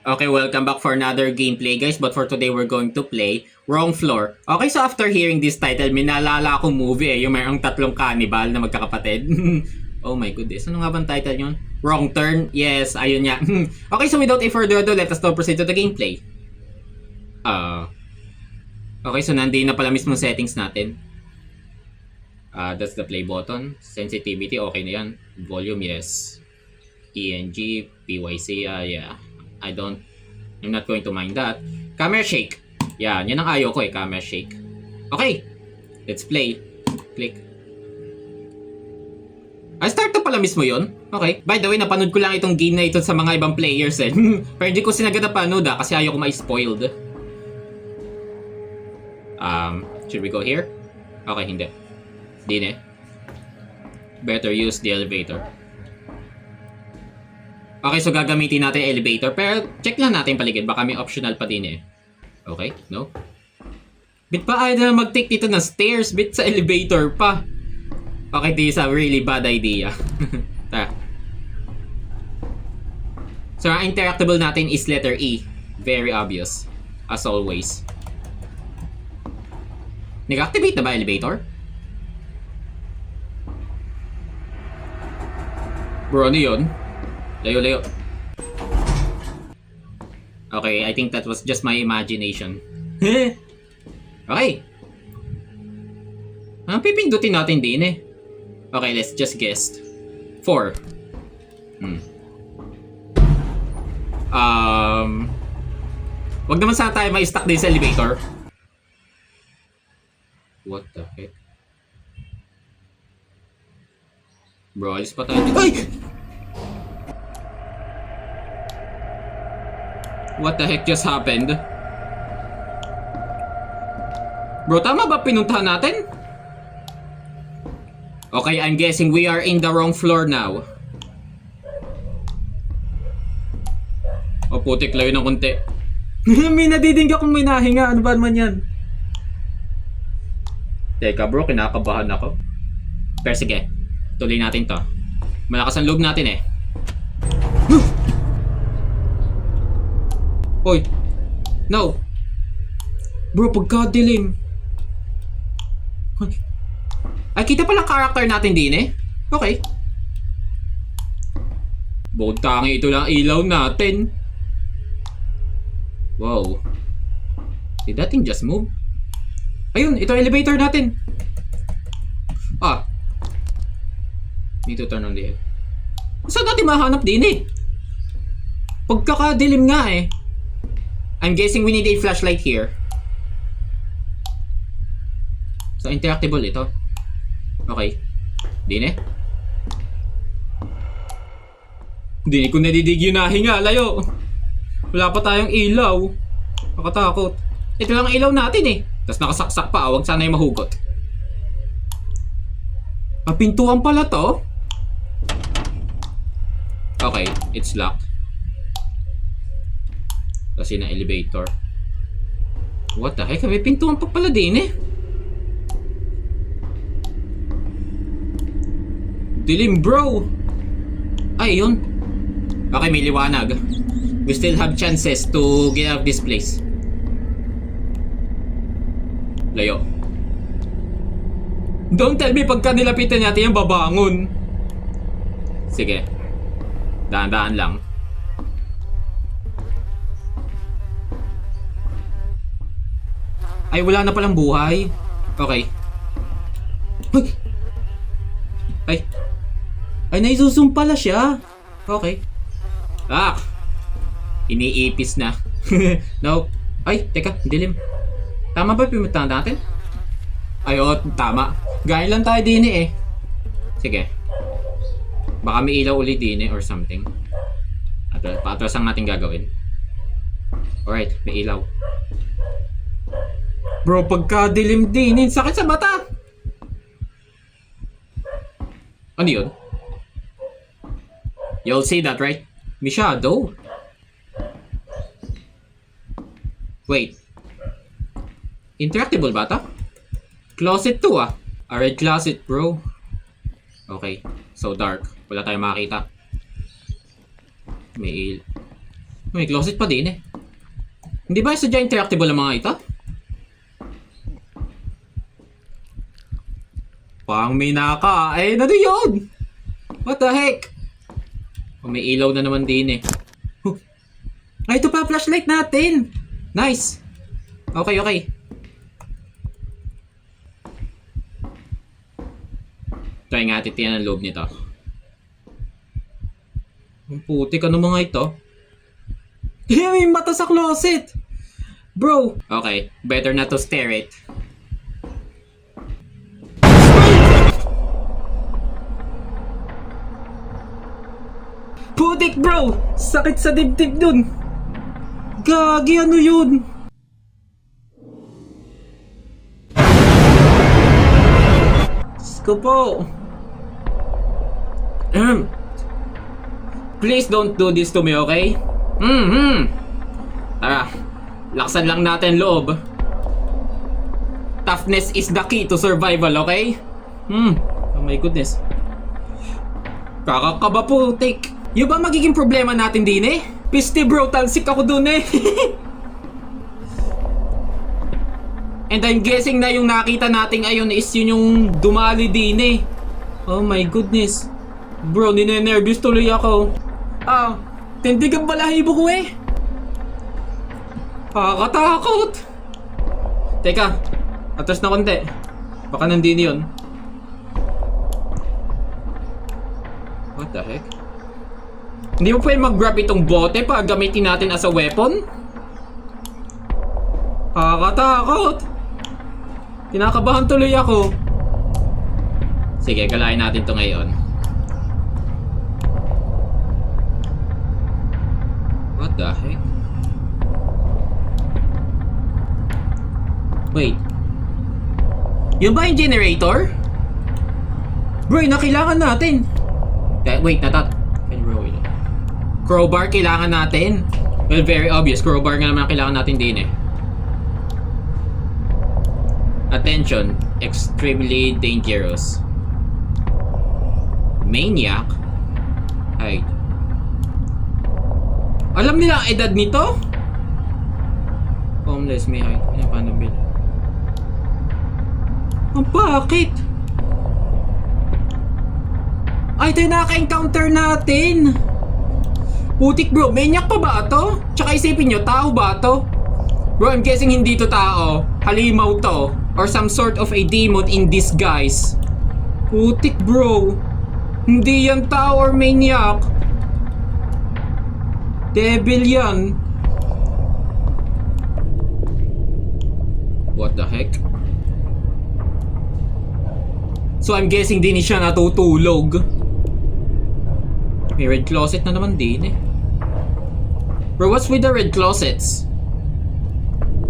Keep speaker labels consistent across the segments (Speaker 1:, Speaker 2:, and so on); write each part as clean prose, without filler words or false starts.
Speaker 1: Okay, welcome back for another gameplay guys, but for today we're going to play Wrong Floor. Okay, so after hearing this title, minalala akong movie yung mayroong tatlong cannibal na magkakapatid. Oh my goodness, ano nga bang title yun? Wrong Turn? Yes, ayun nga. Okay, so without a further ado, let us now proceed to the gameplay. Okay, so nandiyan na pala mismo settings natin. That's the play button. Sensitivity, okay na yan. Volume, yes. ENG, PYC, yeah. I'm not going to mind that. Camera shake. Yan ang ayaw ko camera shake. Okay, let's play. Click. Start na pala mismo yun. Okay. By the way, napanood ko lang itong game na ito sa mga ibang players Pero hindi ko sinagad na panood kasi ayaw ko ma-spoiled. Should we go here? Okay, hindi. Hindi Better use the elevator. Okay, so gagamitin natin elevator. Pero check lang natin paligid. Baka may optional pa din Okay, no? Bit pa ayaw na mag-take dito ng stairs. Bit sa elevator pa. Okay, this is a really bad idea. Tara. So, ang interactable natin is letter E. Very obvious. As always. Nag-activate na ba elevator? Bro, ano yun? Layo. Okay, I think that was just my imagination. Okay. Pipindutin natin din Okay, let's just guess. 4. Wag naman sana tayo ma-stuck din sa elevator. What the heck? Bro, alis pa tayo dito. Ay! What the heck just happened? Bro, tama ba pinuntahan natin? Okay, I'm guessing we are in the wrong floor now. Oh, putik layo ng konti. May nadiding akong may nahinga. Ano ba naman yan? Teka bro, kinakabahan ako. Pero sige, tuloy natin to. Malakas ang loob natin Hoy! No! Bro, pagkadilim. Ay, kita pala character natin din Okay. Bukod tangi ito lang ilaw natin. Wow. Did that thing just move? Ayun, ito elevator natin. Need to turn on the head. Saan natin mahanap din Pagkakadilim nga I'm guessing we need a flashlight here. So, interactable ito. Okay. Dine? Hindi ko nadidig yung nahinga. Layo. Wala pa tayong ilaw. Nakatakot. Ito lang ang ilaw natin Tapos nakasaksak pa. Huwag sana yung mahugot. Pintuan pala to. Okay. It's locked. Kasi na elevator. What the heck? May pintuan pa pala din Dilim bro. Ay yun. Okay, may liwanag. We still have chances to get out of this place. Layo. Don't tell me pagka nilapitan natin yung babangon. Sige. Daan-daan lang. Ay, wala na palang buhay. Okay. Ay, naisusum pala siya. Okay. Iniipis na. No. Ay, teka, dilim. Tama ba pimuntahan natin? Ay, tama. Gaya lang tayo din Sige. Baka may ilaw ulit din or something. Patras ang natin gagawin. Alright, may ilaw. Bro, pagkadilim din, sakit sa mata. Ano yun? You'll see that, right? May shadow. Wait. Interactable ba ito? Closet 2 A red closet, bro. Okay. So dark. Wala tayong makakita. May May closet pa din eh. Hindi ba sadya interactable ang mga ito? Pang may naka. Eh, ano yun? What the heck? Oh, may ilaw na naman din eh. Huh. Ay, ito pa flashlight natin. Nice. Okay, okay. Try nga titiyan ang loob nito. Ang putik, ano mga ito? May mata sa closet! Bro! Okay, better not to stare it. Putik bro! Sakit sa dibdib dun! Gagi, ano yun? Diyos ko po! Please don't do this to me, okay? Tara, laksan lang natin loob. Toughness is the key to survival, okay? Oh my goodness. Kakakaba po, take. Yung ba magiging problema natin din eh? Piste bro, talsik ako dun eh. And I'm guessing na yung nakita nating ayun is yun yung dumali din eh. Oh my goodness. Bro, ninenervous tuloy ako. Tindig ang balahibo ko eh. Kakatakot. Teka, atras na konti. Baka nandini yun. What the heck? Hindi mo pwede mag-grab itong bote para gamitin natin as a weapon? Kakatakot. Kinakabahan tuloy ako. Sige, galayin natin to ngayon. What the heck? Wait. Yun ba yung generator? Bro, na kailangan natin. Wait, crowbar kailangan natin. Well, very obvious. Crowbar nga naman kailangan natin din eh. Attention. Extremely dangerous. Maniac? Hide. Alam nila ang edad nito? Homeless, may hide. Pinapanabili. Bakit? Ay, ito yung naka-encounter natin. Putik bro, maniac pa ba ito? Tsaka isipin nyo, tao ba ito? Bro, I'm guessing hindi to tao. Halimaw to. Or some sort of a demon in disguise. Putik bro. Hindi yan tao or maniac. Devil yan. What the heck? So I'm guessing din siya natutulog. May red closet na naman din eh. Bro, what's with the red closets?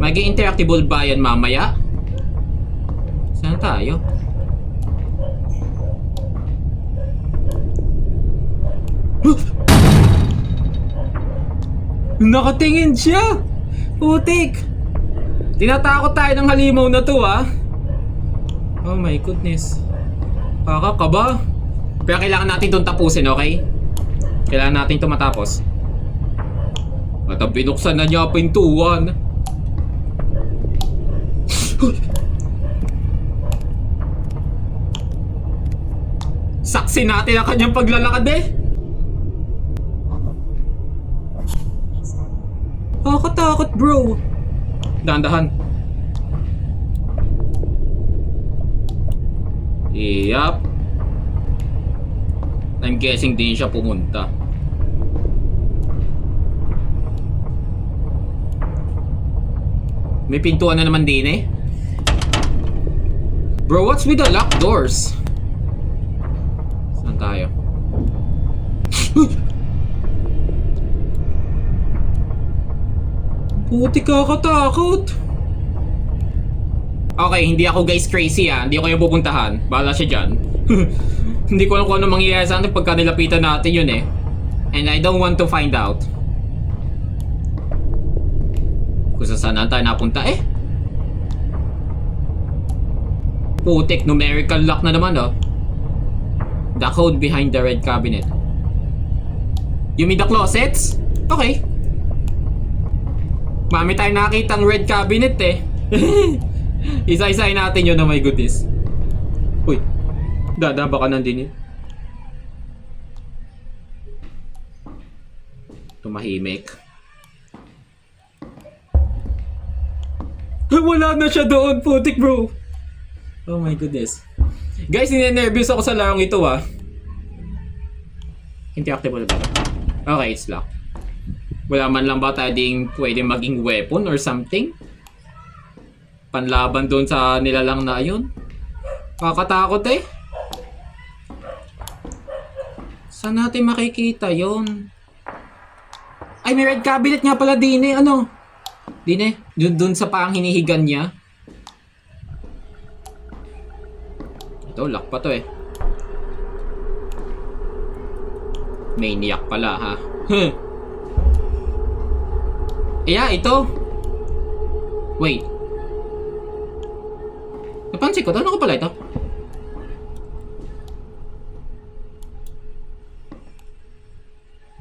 Speaker 1: Maging interactable ba yan mamaya? Saan tayo? Nakatingin siya! Putik! Tinatakot tayo ng halimaw na to ah. Oh my goodness. Kakakaba. Pero kailangan natin itong tapusin, okay? Kailangan natin itong matapos. At ang binuksan na niya pintuan. Saksi natin ang kanyang paglalakad eh. Nakakatakot bro. Dahan-dahan. Yup. I'm guessing din siya pumunta. May pintuan na naman din eh. Bro, what's with the locked doors? Saan tayo? Puti, kakatakot. Okay, hindi ako guys crazy ah. Hindi ko kayo pupuntahan. Bahala siya dyan. Hindi ko alam kung ano mangyayari sa atin pagka nilapitan natin yun eh. And I don't want to find out. Kung saan tayo napunta eh. Putik, numerical lock na naman oh. The code behind the red cabinet. You mean the closets? Okay. Mami tayo nakakita ang red cabinet eh. Isa-isahin natin yun, oh my goodness. Uy, dada baka nandun yun. Tumahimik. Wala na siya doon, putik bro. Oh my goodness. Guys, ninenervous ako sa larong ito ah. Hindi active ba? Okay, it's locked. Wala man lang ba tayo ding pwede maging weapon or something? Panlaban doon sa nilalang na yun? Kakatakot eh. Saan natin makikita yon? Ay, may red cabinet nga pala din eh. Ano? Din eh. Doon sa paang hinihigan niya. Ito, lock pa to eh. Maniac pala ha. Yeah, ito. Wait. Napansin ko, ano ko pala ito?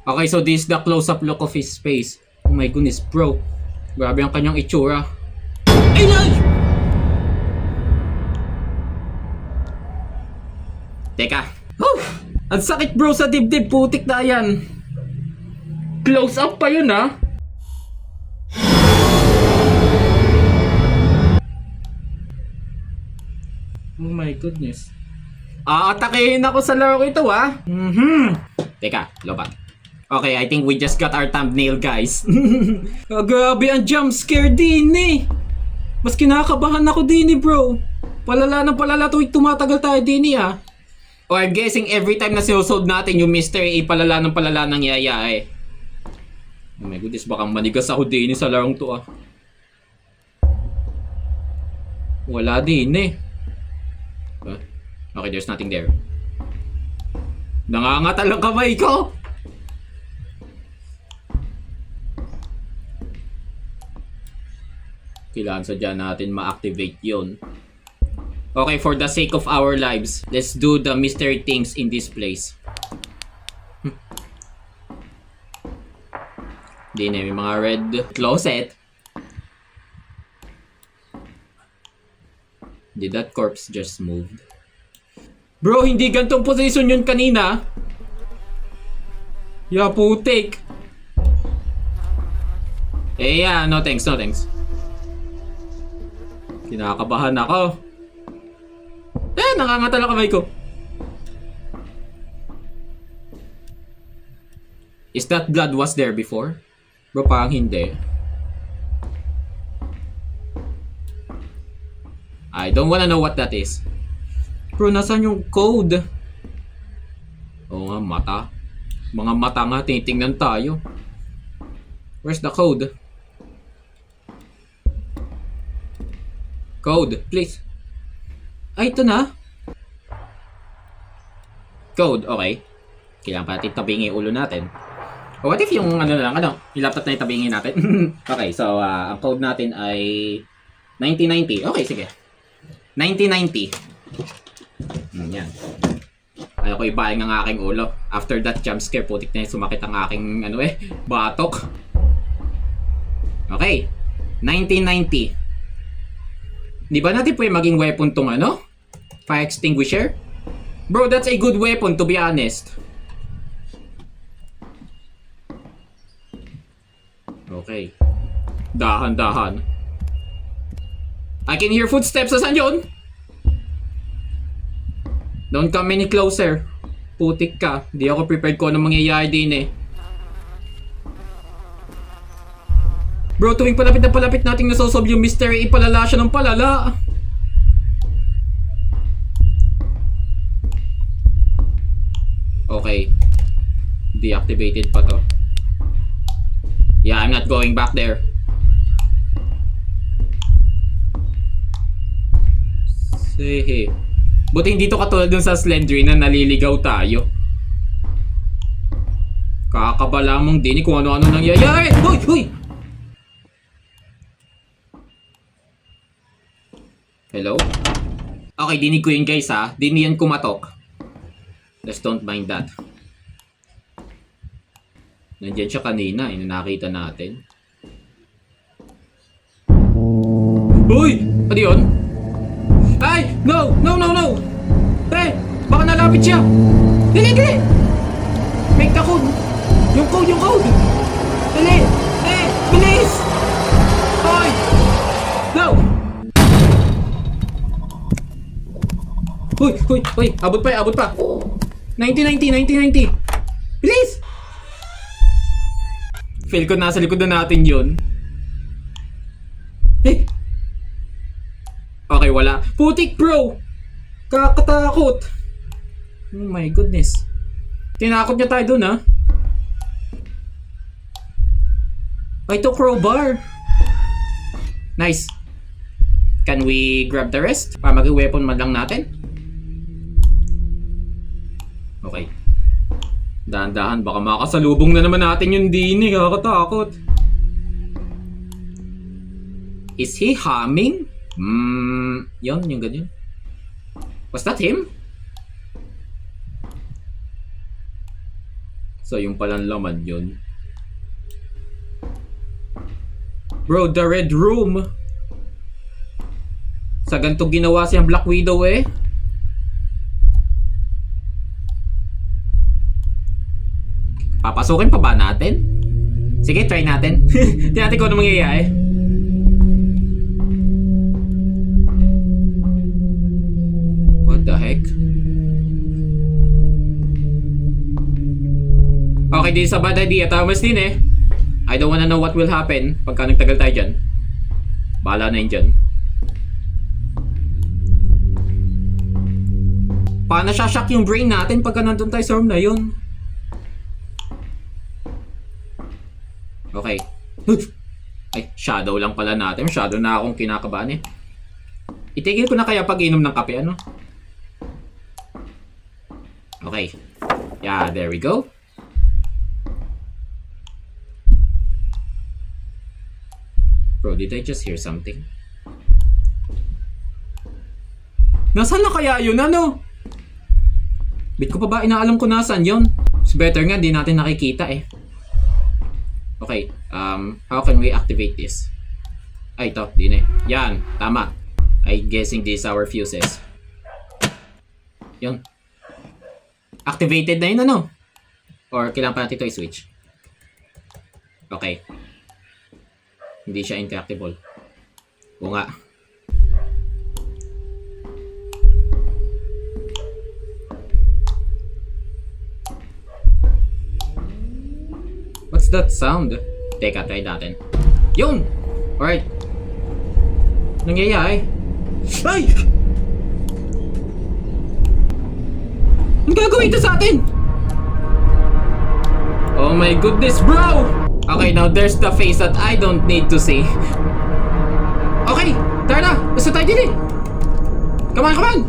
Speaker 1: Okay, so this is the close-up look of his face. Oh my goodness, bro. Grabe ang kanyang itsura. Ay, ay! Teka. Oh! Ang sakit bro sa dibdib. Putik na yan. Close-up pa yun ha. Oh my goodness. Aatakehin ako sa laro ito ha. Teka, lobat. Okay, I think we just got our thumbnail guys. Grabe ang jump scare din eh. Mas kinakabahan ako din eh bro. Palala ng palala tuwing tumatagal tayo din eh ha. Or I'm guessing every time na sinusolve natin yung mystery, palala ng palala ng yaya eh. Oh my goodness, baka manigas ako din sa larong to ah. Wala din eh. Okay, there's nothing there. Nangangatal ang kamay ko! Kailangan sadya natin ma-activate yun. Okay, for the sake of our lives, let's do the mystery things in this place. Di na, may mga red closet. Did that corpse just moved? Bro, hindi gantong position yun kanina. Yeah, putik. Eh, yeah, no thanks, no thanks. Kinakabahan ako. Eh, nangangatal ang kamay ko. Is that blood was there before? Bro, parang hindi. I don't wanna know what that is. Bro, nasaan yung code? Oo nga, mata. Mga mata nga, tinitingnan tayo. Where's the code? Code, please. Ay, ito na. Code, okay. Kailangan pa natin tabingin ulo natin. O what if yung ano lang, yung laptop na itabingin natin? Okay, so ang code natin ay 1990. Okay, sige. 1990. Yan. Ayaw ko ibahin ang aking ulo. After that jump scare, putik na sumakit ang aking batok. Okay. 1990. Di ba natin pwede maging weapon tong fire extinguisher? Bro, that's a good weapon to be honest. Okay. Dahan-dahan. I can hear footsteps. Saan yun? Don't come any closer. Putik ka. Di ako prepared ko anong mangyayari din eh. Bro, tuwing palapit na palapit nating nasosolve yung mystery, ipalala siya ng palala. Okay. Deactivated pa to. Yeah, I'm not going back there. Say, buti hindi to katulad dun sa Slendry na naliligaw tayo. Kakabala mong din kung ano-ano nangyayari. Hoy! Hoy! Hello? Okay, dinig ko yun guys ha. Di yan kumatok. Just don't mind that. Nandiyan siya kanina, nakita natin. Uy! Ano yun? Ay! No! No, no, no! Eh! Baka nalapit siya! Dili, dili! Make the code! Yung code, yung code! Dili! Eh! Bilis! Hoy! No! Uy! Uy! Uy! Abot pa, abot pa! 90! Bilis! Feel ko nasa likod na natin yun. Eh! Okay, wala. Putik, bro! Kakatakot! Oh my goodness. Tinakot niya tayo dun, ha? Ay, ito crowbar. Nice. Can we grab the rest? Para mag-weapon man lang natin? Okay. Dahan-dahan, baka makasalubong na naman natin yung dini. Kakatakot. Is he humming? Yun, yung ganyan. Was that him? So, yung palang laman yun. Bro, the Red Room. Sa ganito ginawa siyang Black Widow eh. Papasukin pa ba natin? Sige, try natin. Tingnan natin kung ano mangyayari. What the heck? Okay, di sa bad idea. Thomas din eh. I don't wanna know what will happen pagka nagtagal tayo dyan. Bahala na yun dyan. Paano siya-shock yung brain natin pagka nandun tayo sa room na yun? Okay. Ay, shadow lang pala natin. Shadow na akong kinakabahan eh. Itigil ko na kaya pag-inom ng kape, ano? Okay. Yeah, there we go. Bro, did I just hear something? Nasaan na kaya yun, ano? Bit ko pa ba inaalam ko nasaan yun? It's better nga, di natin nakikita eh. Okay, how can we activate this? Ay, ito, di na eh. Yan, tama. I guessing these are our fuses. Yun. Activated na yun, ano? Or kailangan pa natin ito i-switch? Okay. Hindi siya interactable. Oo nga. What's that sound? Teka, try natin. Yun! Alright. Nangyayari. Ay! Ang gagawin ito sa atin? Oh my goodness, bro! Okay, now there's the face that I don't need to see. Okay, tara na! Basta tayo din eh! Come on, come on!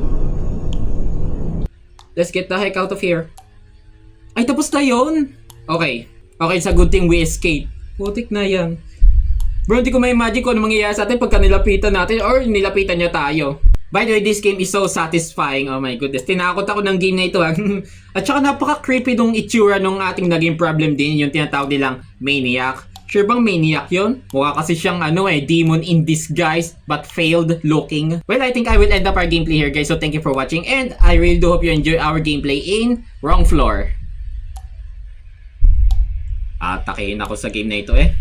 Speaker 1: Let's get the heck out of here. Ay, tapos na yun? Okay. Okay, it's a good thing we escaped. Putik na yan. Bro, hindi ko ma-imagine kung ano mangyayari sa atin pagka nilapitan natin or nilapitan niya tayo. By the way, this game is so satisfying. Oh my goodness. Tinakot ako ng game na ito. At saka napaka-creepy nung itsura nung ating naging problem din. Yung tinatawag nilang Maniac. Sure bang Maniac yun? Mukha kasi siyang demon in disguise but failed looking. Well, I think I will end up our gameplay here guys. So thank you for watching and I really do hope you enjoy our gameplay in Wrong Floor. Atakein ako sa game na ito eh.